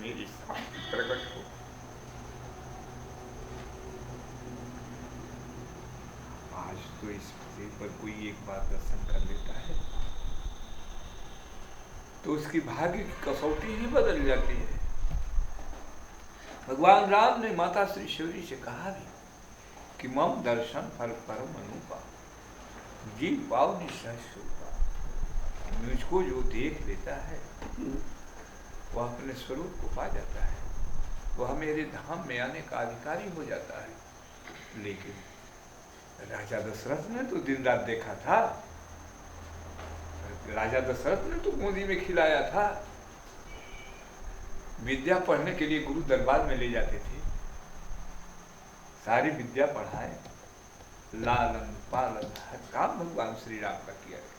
मेरे सामने प्रकट हो। आज तो इस पृथ्वी पर कोई एक बार दर्शन कर लेता है तो उसकी भाग्य की कसौटी ही बदल जाती है। भगवान राम ने माता श्री शिवरी से कहा भी कि मम दर्शन फल परम अनुपा, जी पाव निशा, मुझको जो देख लेता है वह अपने स्वरूप को पा जाता है, वह मेरे धाम में आने का अधिकारी हो जाता है। लेकिन राजा दशरथ ने तो दिन रात देखा था, राजा दशरथ ने तो गोदी में खिलाया था, विद्या पढ़ने के लिए गुरु दरबार में ले जाते थे, सारी विद्या पढ़ाए, लालन पालन हर काम भगवान श्री राम का किया गया।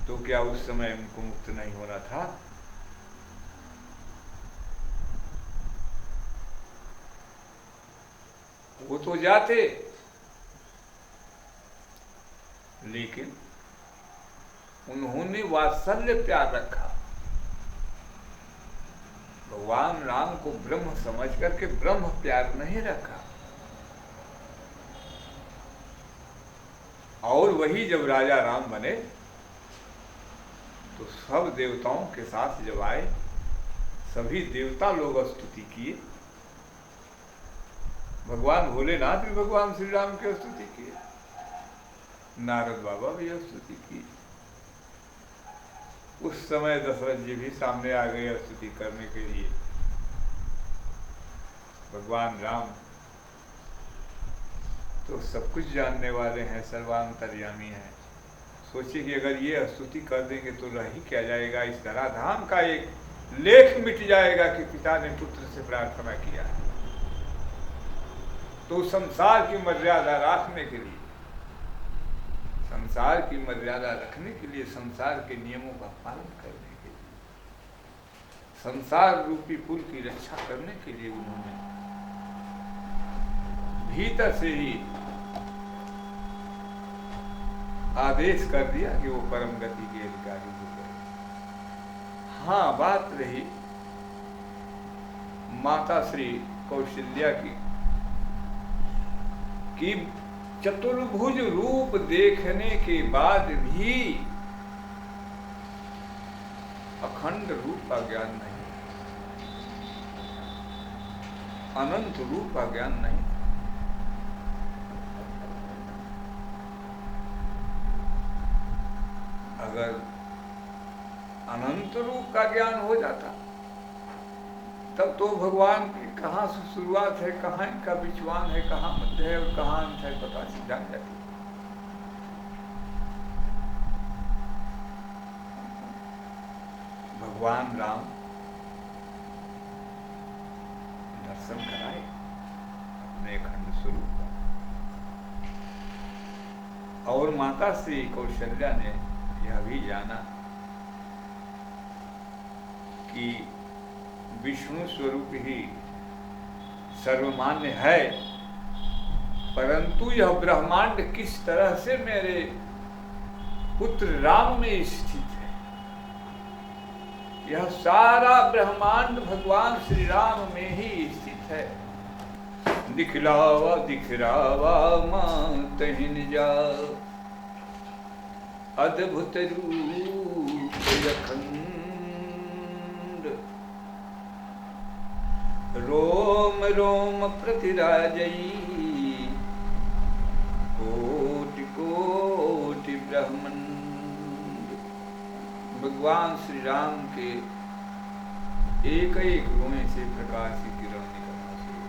तो क्या उस समय उनको मुक्त नहीं होना था? वो तो जाते, लेकिन उन्होंने वात्सल्य प्यार रखा, भगवान राम को ब्रह्म समझ करके ब्रह्म प्यार नहीं रखा। और वही जब राजा राम बने तो सब देवताओं के साथ जब आए, सभी देवता लोग स्तुति किए, भगवान भोलेनाथ भी भगवान श्री राम की स्तुति किए, नारद बाबा भी स्तुति की। उस समय दशरथ जी भी सामने आ गए स्तुति करने के लिए। भगवान राम तो सब कुछ जानने वाले हैं, सर्वांतर्यामी हैं। सोचिए कि अगर ये स्तुति कर देंगे तो रह ही क्या जाएगा, इस धराधाम का एक लेख मिट जाएगा कि पिता ने पुत्र से प्रार्थना किया। तो संसार की मर्यादा रखने के लिए, संसार की मर्यादा रखने के लिए, संसार के नियमों का पालन करने के लिए, संसार रूपी पुल की रक्षा करने के लिए उन्होंने भीतर से ही आदेश कर दिया कि वो परम गति के अधिकारी हो गए। हाँ, बात रही माता श्री कौशल्या की कि चतुर्भुज रूप देखने के बाद भी अखंड रूप का ज्ञान नहीं, अनंत रूप का ज्ञान नहीं। अगर अनंत रूप का ज्ञान हो जाता तब तो भगवान की कहाँ से शुरुआत है, कहाँ इनका विचवान है, कहाँ मध्य है और कहाँ अंत है, पता चल जाती। भगवान राम दर्शन कराए अपने अखंड स्वरूप का। और माता श्री कौशल्या ने यह भी जाना कि विष्णु स्वरूप ही सर्वमान्य है, परंतु यह ब्रह्मांड किस तरह से मेरे पुत्र राम में स्थित है, यह सारा ब्रह्मांड भगवान श्री राम में ही स्थित है। दिखलावा दिखरावा मां तहिन जा, अद्भुत रूप अखंड, रोम रोम प्रतिराजई, कोटि कोटि ब्रह्मांड। भगवान श्री राम के एक एक रोए से प्रकाश की किरण निकलना शुरू,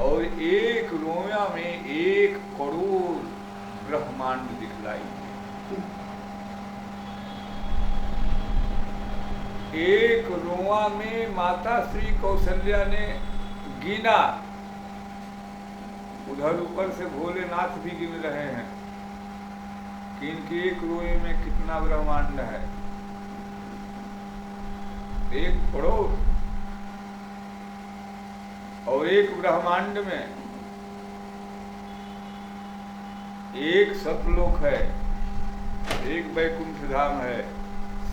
और एक रोया में 1 करोड़ ब्रह्मांड दिखलाई। एक रोआ में माता श्री कौशल्या ने गिना, उधर ऊपर से भोलेनाथ भी गिन रहे हैं कि इनके एक रोए में कितना ब्रह्मांड है। 1 करोड़, और एक ब्रह्मांड में एक सतलोक है, एक वैकुंठ धाम है,